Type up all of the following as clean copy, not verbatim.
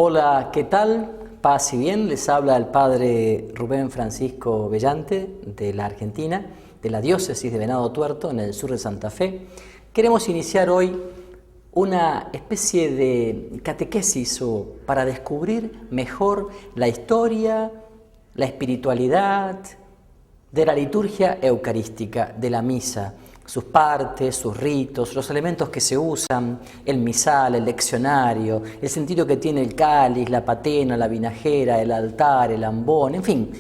Hola, ¿qué tal? Paz y bien, les habla el Padre Rubén Francisco Bellante de la Argentina, de la diócesis de Venado Tuerto, en el sur de Santa Fe. Queremos iniciar hoy una especie de catequesis para descubrir mejor la historia, la espiritualidad de la liturgia eucarística, de la misa, sus partes, sus ritos, los elementos que se usan, el misal, el leccionario, el sentido que tiene el cáliz, la patena, la vinajera, el altar, el ambón, en fin.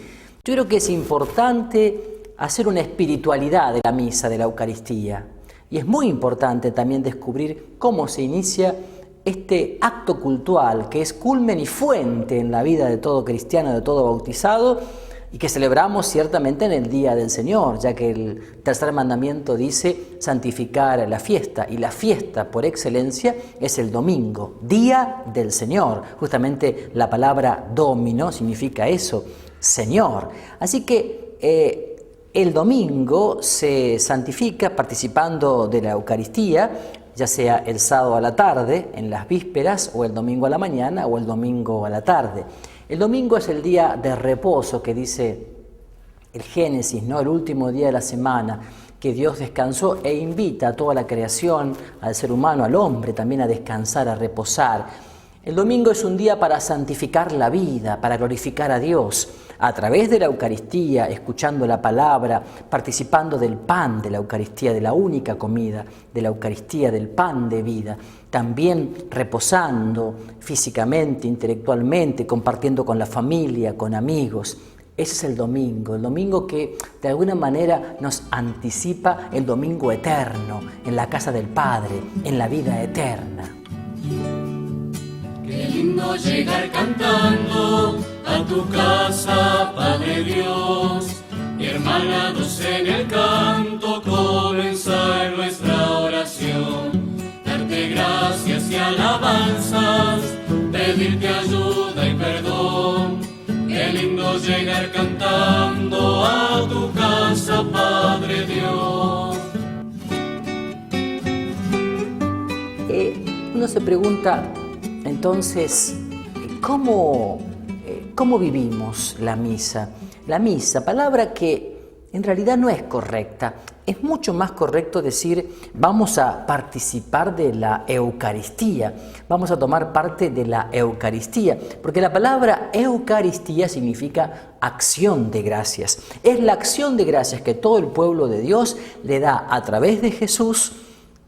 Yo creo que es importante hacer una espiritualidad de la misa, de la Eucaristía. Y es muy importante también descubrir cómo se inicia este acto cultual que es culmen y fuente en la vida de todo cristiano, de todo bautizado, y que celebramos ciertamente en el Día del Señor, ya que el tercer mandamiento dice santificar la fiesta, y la fiesta por excelencia es el domingo, Día del Señor. Justamente la palabra domino significa eso, Señor. Así que el domingo se santifica participando de la Eucaristía, ya sea el sábado a la tarde, en las vísperas, o el domingo a la mañana, o el domingo a la tarde. El domingo es el día de reposo que dice el Génesis, ¿no? El último día de la semana, que Dios descansó e invita a toda la creación, al ser humano, al hombre también a descansar, a reposar. El domingo es un día para santificar la vida, para glorificar a Dios, a través de la Eucaristía, escuchando la palabra, participando del pan de la Eucaristía, de la única comida, de la Eucaristía, del pan de vida, también reposando físicamente, intelectualmente, compartiendo con la familia, con amigos. Ese es el domingo que de alguna manera nos anticipa el domingo eterno, en la casa del Padre, en la vida eterna. Qué lindo llegar cantando a tu casa, Padre Dios, y hermanados en el canto comenzar nuestra oración. Darte gracias y alabanzas, pedirte ayuda y perdón. Qué lindo llegar cantando a tu casa, Padre Dios. Uno se pregunta, entonces, ¿cómo vivimos la misa? La misa, palabra que en realidad no es correcta. Es mucho más correcto decir, vamos a participar de la Eucaristía, vamos a tomar parte de la Eucaristía, porque la palabra Eucaristía significa acción de gracias. Es la acción de gracias que todo el pueblo de Dios le da a través de Jesús,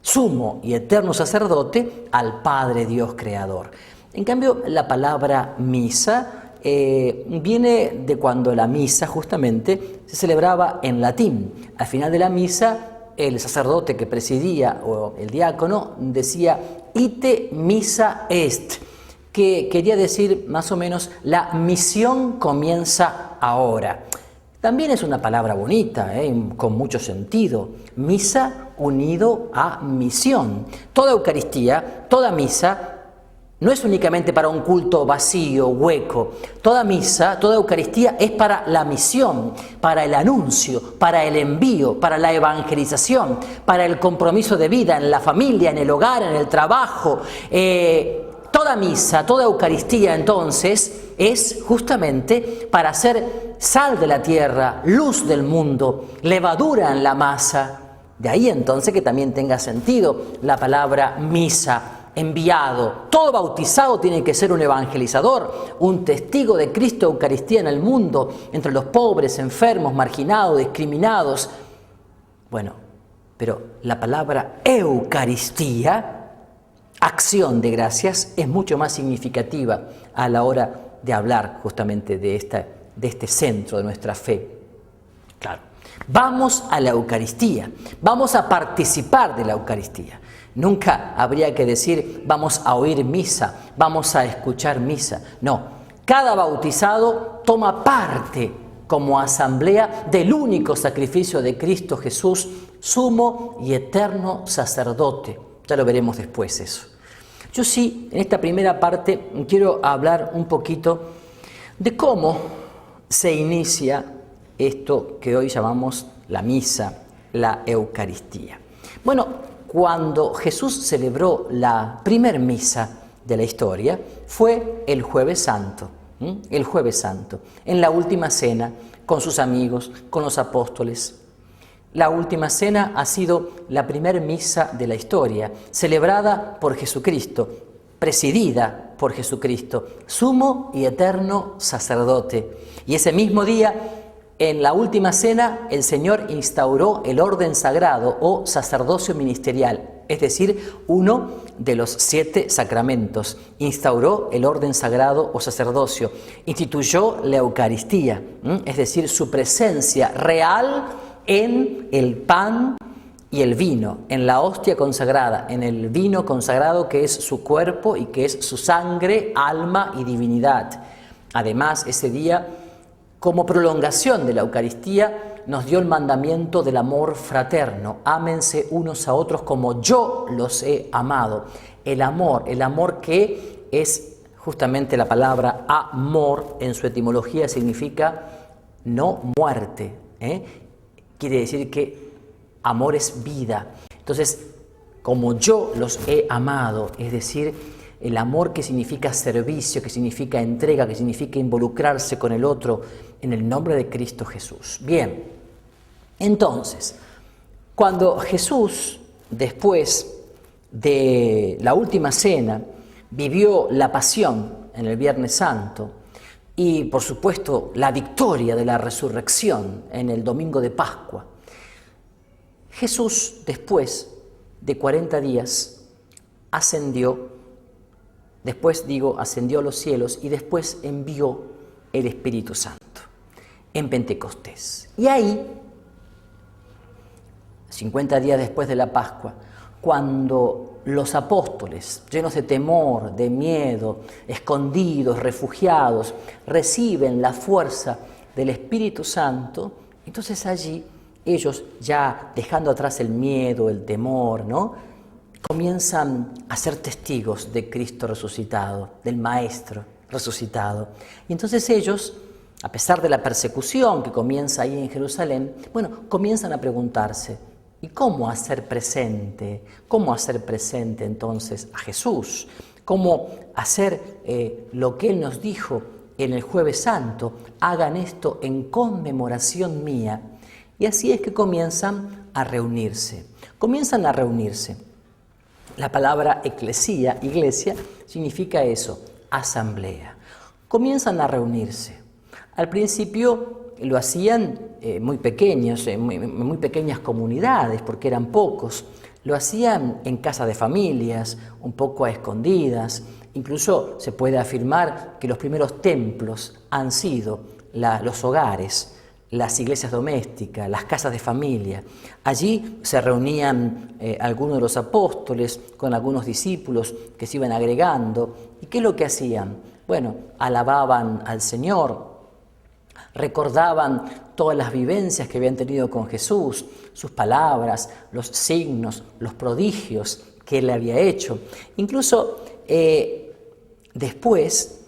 sumo y eterno sacerdote, al Padre Dios Creador. En cambio, la palabra misa viene de cuando la misa justamente se celebraba en latín. Al final de la misa, el sacerdote que presidía, o el diácono, decía ite missa est, que quería decir más o menos la misión comienza ahora. También es una palabra bonita, con mucho sentido. Misa unido a misión. Toda Eucaristía, toda misa, no es únicamente para un culto vacío, hueco. Toda misa, toda Eucaristía es para la misión, para el anuncio, para el envío, para la evangelización, para el compromiso de vida en la familia, en el hogar, en el trabajo. Toda misa, toda Eucaristía entonces es justamente para ser sal de la tierra, luz del mundo, levadura en la masa. De ahí entonces que también tenga sentido la palabra misa, enviado. Todo bautizado tiene que ser un evangelizador, un testigo de Cristo Eucaristía en el mundo, entre los pobres, enfermos, marginados, discriminados. Bueno, pero la palabra Eucaristía, acción de gracias, es mucho más significativa a la hora de hablar justamente de este centro de nuestra fe. Claro, vamos a la Eucaristía, vamos a participar de la Eucaristía. Nunca habría que decir vamos a oír misa, vamos a escuchar misa. No, cada bautizado toma parte como asamblea del único sacrificio de Cristo Jesús, sumo y eterno sacerdote. Ya lo veremos después eso. Yo sí, en esta primera parte, quiero hablar un poquito de cómo se inicia esto que hoy llamamos la misa, la Eucaristía. Bueno, cuando Jesús celebró la primer misa de la historia fue el Jueves Santo. El Jueves Santo, en la última cena, con sus amigos, con los apóstoles. La última cena ha sido la primer misa de la historia, celebrada por Jesucristo, presidida por Jesucristo, sumo y eterno sacerdote. Y ese mismo día, en la última cena, el Señor instauró el orden sagrado o sacerdocio ministerial, es decir, uno de los 7 sacramentos. Instauró el orden sagrado o sacerdocio, instituyó la Eucaristía, es decir, su presencia real en el pan y el vino, en la hostia consagrada, en el vino consagrado que es su cuerpo y que es su sangre, alma y divinidad. Además, ese día, como prolongación de la Eucaristía, nos dio el mandamiento del amor fraterno. Ámense unos a otros como yo los he amado. El amor que es justamente la palabra amor, en su etimología significa no muerte. Quiere decir que amor es vida. Entonces, como yo los he amado, es decir, el amor que significa servicio, que significa entrega, que significa involucrarse con el otro, en el nombre de Cristo Jesús. Bien, entonces, cuando Jesús, después de la última cena, vivió la pasión en el Viernes Santo y, por supuesto, la victoria de la resurrección en el Domingo de Pascua, Jesús, después de 40 días, ascendió a los cielos y después envió el Espíritu Santo en Pentecostés. Y ahí, 50 días después de la Pascua, cuando los apóstoles, llenos de temor, de miedo, escondidos, refugiados, reciben la fuerza del Espíritu Santo, entonces allí ellos, ya dejando atrás el miedo, el temor, comienzan a ser testigos de Cristo resucitado, del Maestro resucitado. Y entonces ellos, a pesar de la persecución que comienza ahí en Jerusalén, comienzan a preguntarse, ¿y cómo hacer presente? ¿Cómo hacer presente entonces a Jesús? ¿Cómo hacer lo que Él nos dijo en el Jueves Santo? Hagan esto en conmemoración mía. Y así es que comienzan a reunirse. La palabra eclesía, iglesia, significa eso, asamblea. Comienzan a reunirse. Al principio lo hacían muy pequeños, muy pequeñas comunidades, porque eran pocos. Lo hacían en casa de familias, un poco a escondidas. Incluso se puede afirmar que los primeros templos han sido los hogares, las iglesias domésticas, las casas de familia. Allí se reunían algunos de los apóstoles con algunos discípulos que se iban agregando. ¿Y qué es lo que hacían? Alababan al Señor, recordaban todas las vivencias que habían tenido con Jesús, sus palabras, los signos, los prodigios que Él había hecho. Incluso después,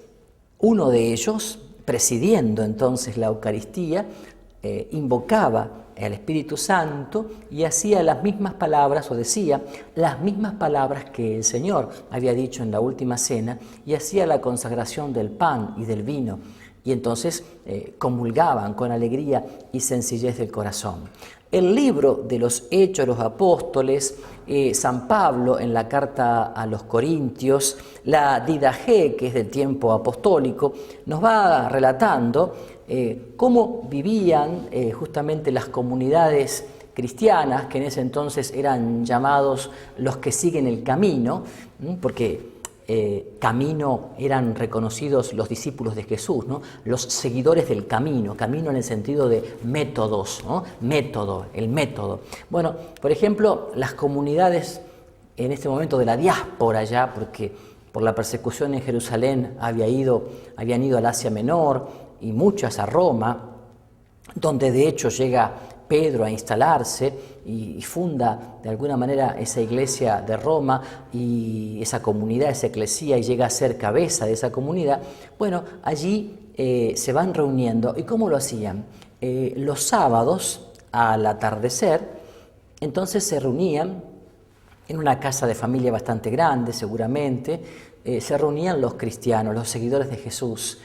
uno de ellos, presidiendo entonces la Eucaristía, invocaba al Espíritu Santo y hacía las mismas palabras, o decía las mismas palabras que el Señor había dicho en la última cena, y hacía la consagración del pan y del vino. Y entonces comulgaban con alegría y sencillez del corazón. El libro de los Hechos de los Apóstoles, San Pablo en la carta a los Corintios, la Didaché, que es del tiempo apostólico, nos va relatando cómo vivían justamente las comunidades cristianas, que en ese entonces eran llamados los que siguen el camino, porque camino eran reconocidos los discípulos de Jesús, los seguidores del camino en el sentido de métodos, el método. Por ejemplo, las comunidades en este momento de la diáspora ya, porque por la persecución en Jerusalén habían ido al Asia Menor y muchas a Roma, donde de hecho llega Pedro a instalarse y funda de alguna manera esa iglesia de Roma y esa comunidad, esa eclesía, y llega a ser cabeza de esa comunidad. Allí se van reuniendo. ¿Y cómo lo hacían? Los sábados, al atardecer, entonces se reunían en una casa de familia bastante grande, seguramente, se reunían los cristianos, los seguidores de Jesús.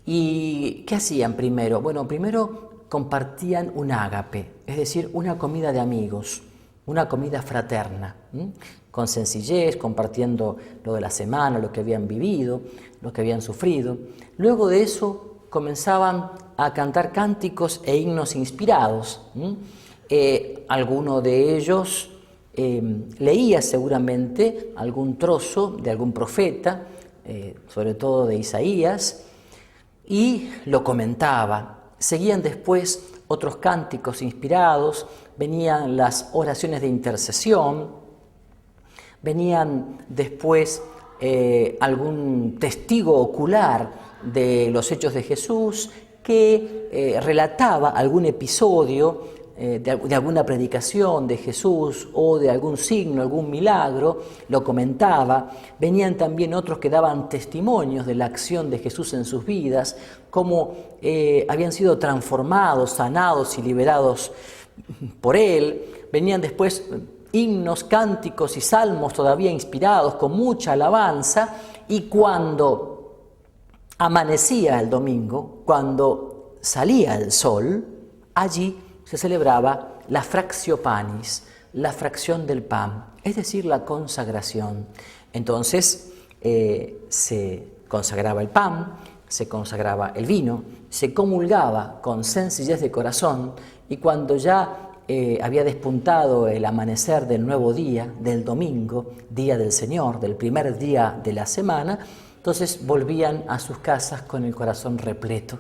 ¿Y qué hacían primero? Bueno, primero compartían un ágape, es decir, una comida de amigos, una comida fraterna, con sencillez, compartiendo lo de la semana, lo que habían vivido, lo que habían sufrido. Luego de eso comenzaban a cantar cánticos e himnos inspirados. Alguno de ellos leía seguramente algún trozo de algún profeta, sobre todo de Isaías, y lo comentaba. Seguían después otros cánticos inspirados, venían las oraciones de intercesión, venían después algún testigo ocular de los hechos de Jesús que relataba algún episodio de alguna predicación de Jesús o de algún signo, algún milagro, lo comentaba. Venían también otros que daban testimonios de la acción de Jesús en sus vidas, cómo habían sido transformados, sanados y liberados por Él. Venían después himnos, cánticos y salmos todavía inspirados, con mucha alabanza, y cuando amanecía el domingo, cuando salía el sol, allí se celebraba la fractio panis, la fracción del pan, es decir, la consagración. Entonces se consagraba el pan, se consagraba el vino, se comulgaba con sencillez de corazón, y cuando ya había despuntado el amanecer del nuevo día, del domingo, día del Señor, del primer día de la semana, entonces volvían a sus casas con el corazón repleto.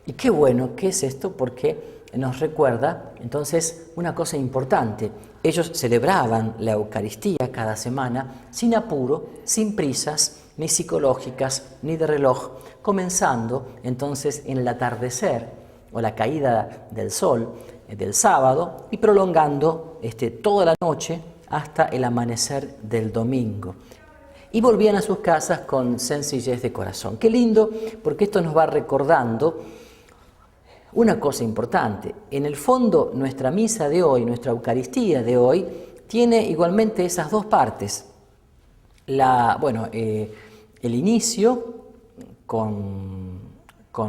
Y qué bueno que es esto, porque nos recuerda entonces una cosa importante. Ellos celebraban la Eucaristía cada semana sin apuro, sin prisas, ni psicológicas, ni de reloj, comenzando entonces en el atardecer o la caída del sol del sábado y prolongando toda la noche hasta el amanecer del domingo. Y volvían a sus casas con sencillez de corazón. Qué lindo, porque esto nos va recordando una cosa importante. En el fondo, nuestra misa de hoy, nuestra Eucaristía de hoy, tiene igualmente esas dos partes. El inicio con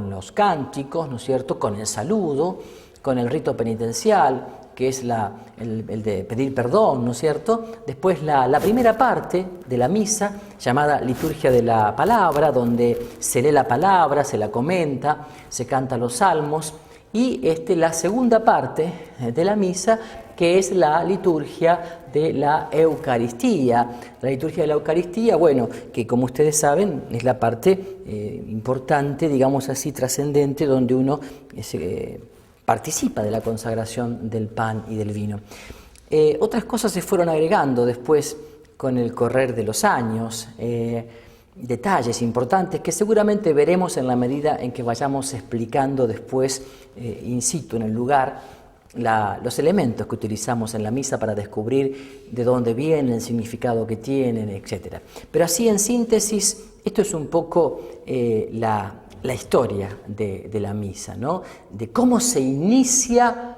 los cánticos, ¿no es cierto?, con el saludo, con el rito penitencial, que es el de pedir perdón, ¿no es cierto? Después la primera parte de la misa, llamada liturgia de la palabra, donde se lee la palabra, se la comenta, se canta los salmos, y la segunda parte de la misa, que es la liturgia de la Eucaristía. La liturgia de la Eucaristía, bueno, que como ustedes saben, es la parte importante, digamos así, trascendente, donde uno participa de la consagración del pan y del vino. Otras cosas se fueron agregando después con el correr de los años, detalles importantes que seguramente veremos en la medida en que vayamos explicando después in situ en el lugar los elementos que utilizamos en la misa para descubrir de dónde vienen, el significado que tienen, etc. Pero así en síntesis, esto es un poco la historia de la misa, ¿no? De cómo se inicia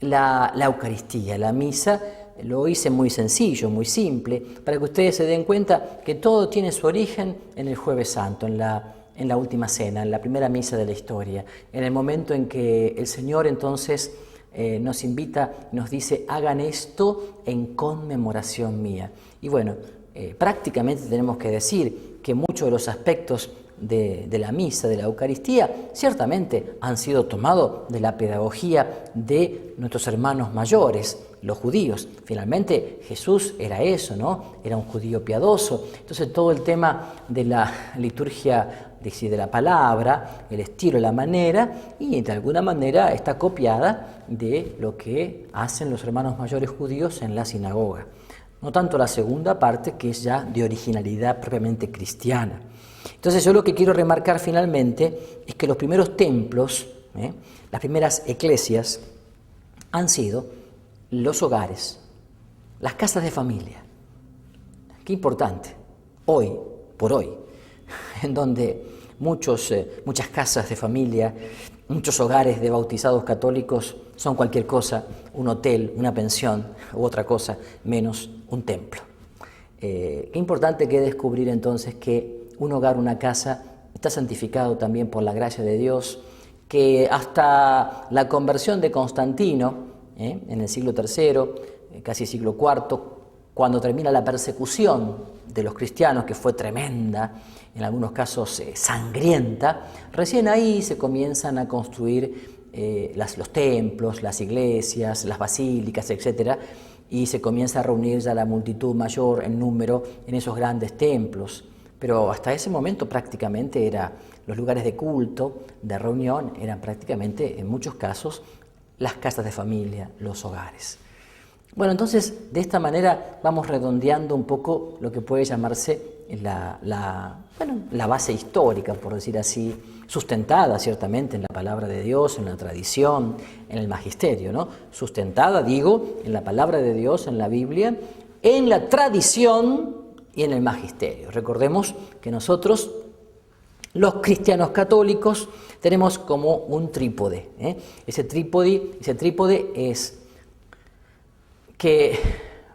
la Eucaristía, la misa. Lo hice muy sencillo, muy simple, para que ustedes se den cuenta que todo tiene su origen en el Jueves Santo, en la última cena, en la primera misa de la historia, en el momento en que el Señor entonces nos invita, nos dice: hagan esto en conmemoración mía. Y bueno, prácticamente tenemos que decir que muchos de los aspectos de la misa, de la Eucaristía, ciertamente han sido tomados de la pedagogía de nuestros hermanos mayores, los judíos. Finalmente Jesús era eso, ¿no? Era un judío piadoso. Entonces todo el tema de la liturgia de la palabra, el estilo, la manera, y de alguna manera está copiada de lo que hacen los hermanos mayores judíos en la sinagoga. No tanto la segunda parte, que es ya de originalidad propiamente cristiana. Entonces yo lo que quiero remarcar finalmente es que los primeros templos, las primeras eclesias, han sido los hogares, las casas de familia. Qué importante, hoy por hoy, en donde muchas casas de familia, muchos hogares de bautizados católicos son cualquier cosa, un hotel, una pensión u otra cosa, menos un templo. Qué importante que descubrir entonces que un hogar, una casa, está santificado también por la gracia de Dios, que hasta la conversión de Constantino, en el siglo III, casi siglo IV, cuando termina la persecución de los cristianos, que fue tremenda, en algunos casos sangrienta, recién ahí se comienzan a construir los templos, las iglesias, las basílicas, etc., y se comienza a reunir ya la multitud mayor en número en esos grandes templos. Pero hasta ese momento prácticamente los lugares de culto, de reunión, eran prácticamente, en muchos casos, las casas de familia, los hogares. Bueno, entonces, de esta manera vamos redondeando un poco lo que puede llamarse la base histórica, por decir así, sustentada ciertamente en la palabra de Dios, en la tradición, en el magisterio, ¿no? Sustentada, digo, en la palabra de Dios, en la Biblia, en la tradición y en el magisterio. Recordemos que nosotros, los cristianos católicos, tenemos como un trípode. Ese trípode es que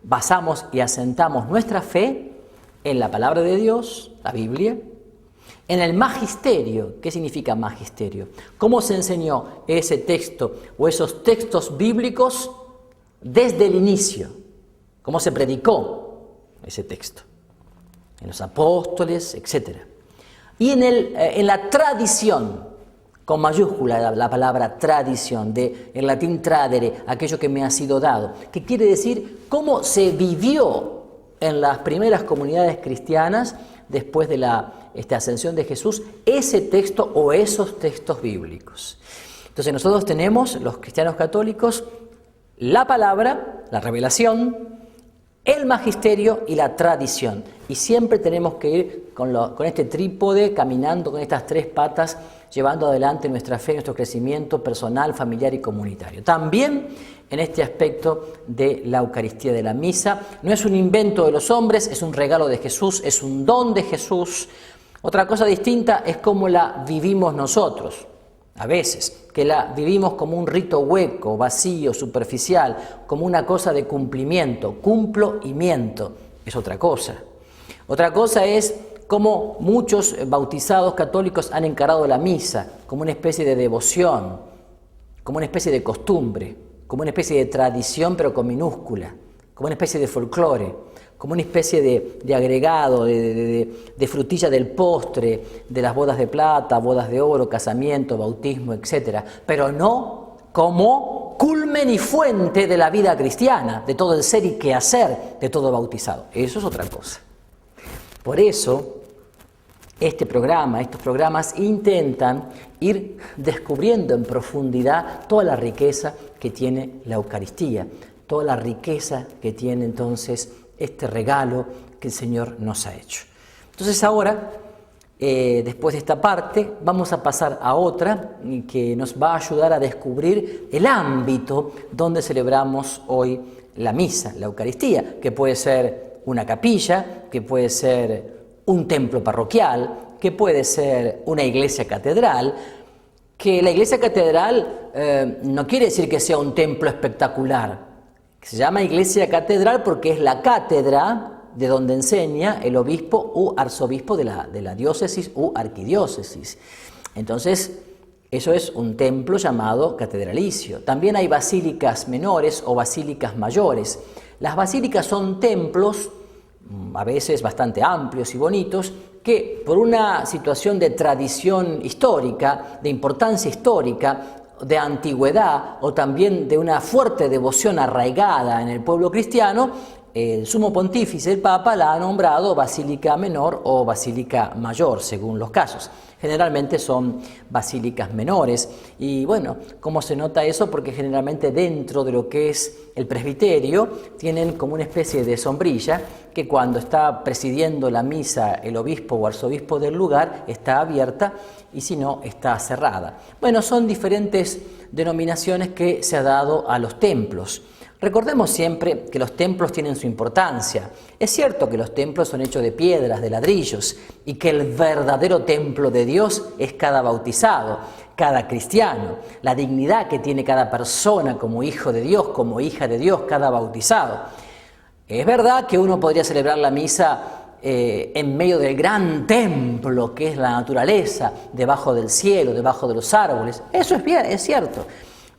basamos y asentamos nuestra fe en la palabra de Dios, la Biblia, en el magisterio. ¿Qué significa magisterio? ¿Cómo se enseñó ese texto o esos textos bíblicos desde el inicio? ¿Cómo se predicó ese texto? En los apóstoles, etc. Y en la tradición, con mayúscula la palabra tradición, en latín tradere, aquello que me ha sido dado, que quiere decir cómo se vivió en las primeras comunidades cristianas después de la ascensión de Jesús, ese texto o esos textos bíblicos. Entonces nosotros tenemos, los cristianos católicos, la palabra, la revelación, el magisterio y la tradición. Y siempre tenemos que ir con este trípode, caminando con estas tres patas, llevando adelante nuestra fe, nuestro crecimiento personal, familiar y comunitario. También en este aspecto de la Eucaristía, de la misa. No es un invento de los hombres, es un regalo de Jesús, es un don de Jesús. Otra cosa distinta es cómo la vivimos nosotros. A veces, que la vivimos como un rito hueco, vacío, superficial, como una cosa de cumplimiento, cumplo y miento, es otra cosa. Otra cosa es cómo muchos bautizados católicos han encarado la misa como una especie de devoción, como una especie de costumbre, como una especie de tradición pero con minúscula, como una especie de folclore, como una especie de agregado, de frutilla del postre, de las bodas de plata, bodas de oro, casamiento, bautismo, etc. Pero no como culmen y fuente de la vida cristiana, de todo el ser y quehacer de todo bautizado. Eso es otra cosa. Por eso, estos programas intentan ir descubriendo en profundidad toda la riqueza que tiene la Eucaristía, toda la riqueza que tiene entonces este regalo que el Señor nos ha hecho. Entonces ahora, después de esta parte, vamos a pasar a otra que nos va a ayudar a descubrir el ámbito donde celebramos hoy la misa, la Eucaristía, que puede ser una capilla, que puede ser un templo parroquial, que puede ser una iglesia catedral, que la iglesia catedral no quiere decir que sea un templo espectacular. Se llama iglesia catedral porque es la cátedra de donde enseña el obispo u arzobispo de la diócesis u arquidiócesis. Entonces, eso es un templo llamado catedralicio. También hay basílicas menores o basílicas mayores. Las basílicas son templos, a veces bastante amplios y bonitos, que por una situación de tradición histórica, de importancia histórica, de antigüedad o también de una fuerte devoción arraigada en el pueblo cristiano, el sumo pontífice, el Papa, la ha nombrado basílica menor o basílica mayor, según los casos. Generalmente son basílicas menores. Y bueno, ¿cómo se nota eso? Porque generalmente dentro de lo que es el presbiterio tienen como una especie de sombrilla que cuando está presidiendo la misa el obispo o arzobispo del lugar está abierta y si no está cerrada. Bueno, son diferentes denominaciones que se ha dado a los templos. Recordemos siempre que los templos tienen su importancia. Es cierto que los templos son hechos de piedras, de ladrillos, y que el verdadero templo de Dios es cada bautizado, cada cristiano, la dignidad que tiene cada persona como hijo de Dios, como hija de Dios, cada bautizado. Es verdad que uno podría celebrar la misa en medio del gran templo que es la naturaleza, debajo del cielo, debajo de los árboles. Eso es bien, es cierto.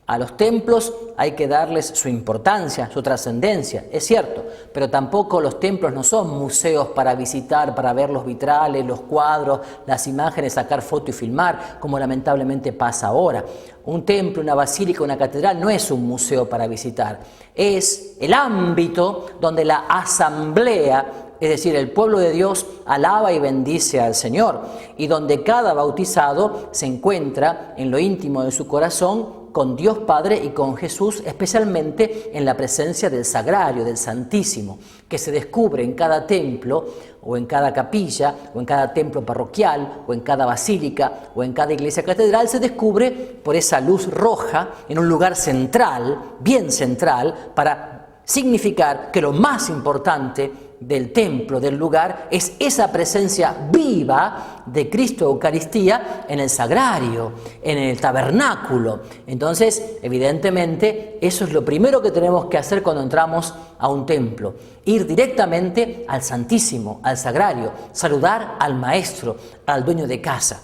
A los templos hay que darles su importancia, su trascendencia, es cierto, pero tampoco los templos no son museos para visitar, para ver los vitrales, los cuadros, las imágenes, sacar foto y filmar, como lamentablemente pasa ahora. Un templo, una basílica, una catedral no es un museo para visitar, es el ámbito donde la asamblea, es decir, el pueblo de Dios, alaba y bendice al Señor, y donde cada bautizado se encuentra en lo íntimo de su corazón con Dios Padre y con Jesús, especialmente en la presencia del Sagrario, del Santísimo, que se descubre en cada templo, o en cada capilla, o en cada templo parroquial, o en cada basílica, o en cada iglesia catedral, se descubre por esa luz roja en un lugar central, bien central, para significar que lo más importante del templo, del lugar, es esa presencia viva de Cristo Eucaristía en el sagrario, en el tabernáculo. Entonces, evidentemente, eso es lo primero que tenemos que hacer cuando entramos a un templo, ir directamente al Santísimo, al sagrario, saludar al maestro, al dueño de casa.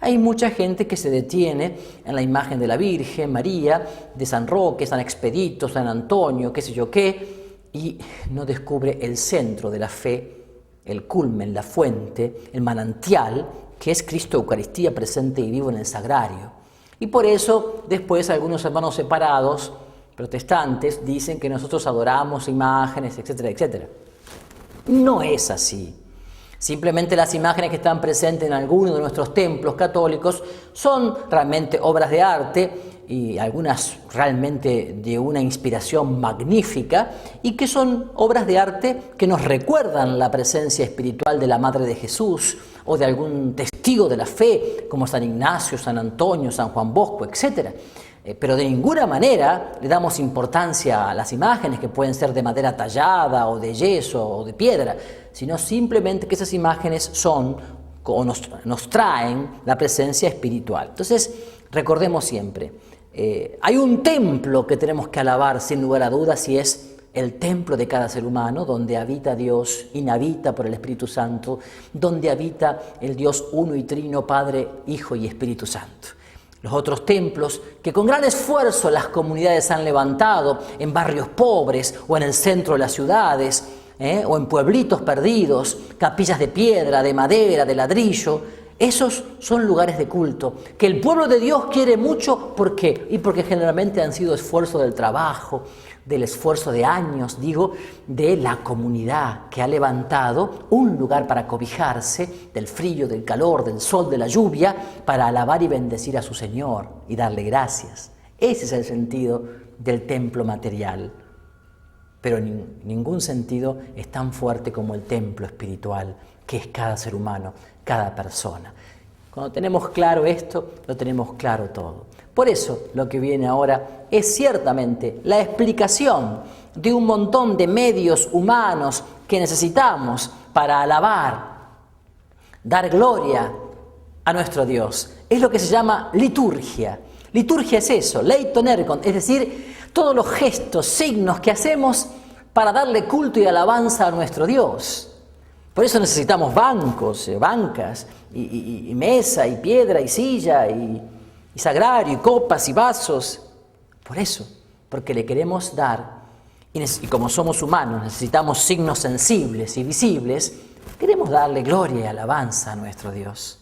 Hay mucha gente que se detiene en la imagen de la Virgen María, de San Roque, San Expedito, San Antonio, qué sé yo qué, y no descubre el centro de la fe, el culmen, la fuente, el manantial, que es Cristo Eucaristía presente y vivo en el sagrario. Y por eso después algunos hermanos separados, protestantes, dicen que nosotros adoramos imágenes, etcétera, etcétera. No es así. Simplemente las imágenes que están presentes en algunos de nuestros templos católicos son realmente obras de arte, y algunas realmente de una inspiración magnífica, y que son obras de arte que nos recuerdan la presencia espiritual de la Madre de Jesús o de algún testigo de la fe como San Ignacio, San Antonio, San Juan Bosco, etc. Pero de ninguna manera le damos importancia a las imágenes que pueden ser de madera tallada o de yeso o de piedra, sino simplemente que esas imágenes son o nos traen la presencia espiritual. Entonces, recordemos siempre, hay un templo que tenemos que alabar sin lugar a dudas, y es el templo de cada ser humano, donde habita Dios, inhabita por el Espíritu Santo, donde habita el Dios uno y trino, Padre, Hijo y Espíritu Santo. Los otros templos que con gran esfuerzo las comunidades han levantado en barrios pobres o en el centro de las ciudades, o en pueblitos perdidos, capillas de piedra, de madera, de ladrillo, esos son lugares de culto que el pueblo de Dios quiere mucho. ¿Por qué? Y porque generalmente han sido esfuerzo del trabajo, del esfuerzo de años, de la comunidad que ha levantado un lugar para cobijarse del frío, del calor, del sol, de la lluvia, para alabar y bendecir a su Señor y darle gracias. Ese es el sentido del templo material. Pero ningún sentido es tan fuerte como el templo espiritual, que es cada ser humano, cada persona. Cuando tenemos claro esto, lo tenemos claro todo. Por eso lo que viene ahora es ciertamente la explicación de un montón de medios humanos que necesitamos para alabar, dar gloria a nuestro Dios. Es lo que se llama liturgia. Liturgia es eso, leiton ergon, es decir, todos los gestos, signos que hacemos para darle culto y alabanza a nuestro Dios. Por eso necesitamos bancos, bancas, y mesa, y piedra, y silla, y sagrario, y copas, y vasos. Por eso, porque le queremos dar, y como somos humanos necesitamos signos sensibles y visibles, queremos darle gloria y alabanza a nuestro Dios.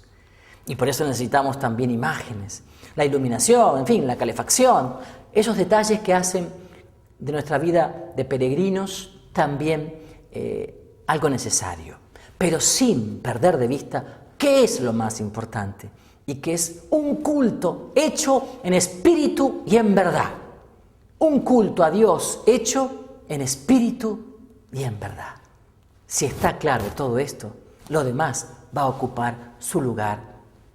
Y por eso necesitamos también imágenes, la iluminación, en fin, la calefacción, esos detalles que hacen de nuestra vida de peregrinos también algo necesario, pero sin perder de vista qué es lo más importante, y que es un culto hecho en espíritu y en verdad. Un culto a Dios hecho en espíritu y en verdad. Si está claro todo esto, lo demás va a ocupar su lugar,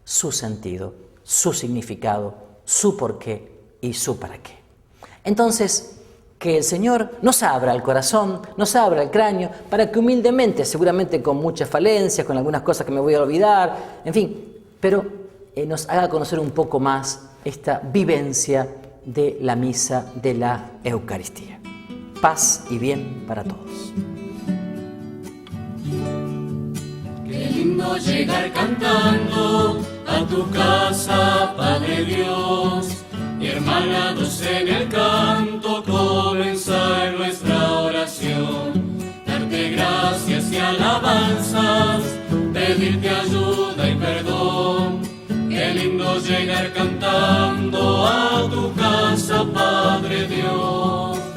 su sentido, su significado, su porqué y su para qué. Entonces, que el Señor nos abra el corazón, nos abra el cráneo, para que humildemente, seguramente con muchas falencias, con algunas cosas que me voy a olvidar, en fin, pero nos haga conocer un poco más esta vivencia de la misa de la Eucaristía. Paz y bien para todos. Qué lindo llegar cantando a tu casa, Padre Dios, y hermanados en el canto comenzar nuestra oración. Darte gracias y alabanzas, pedirte ayuda y perdón. Qué lindo llegar cantando a tu casa, Padre Dios.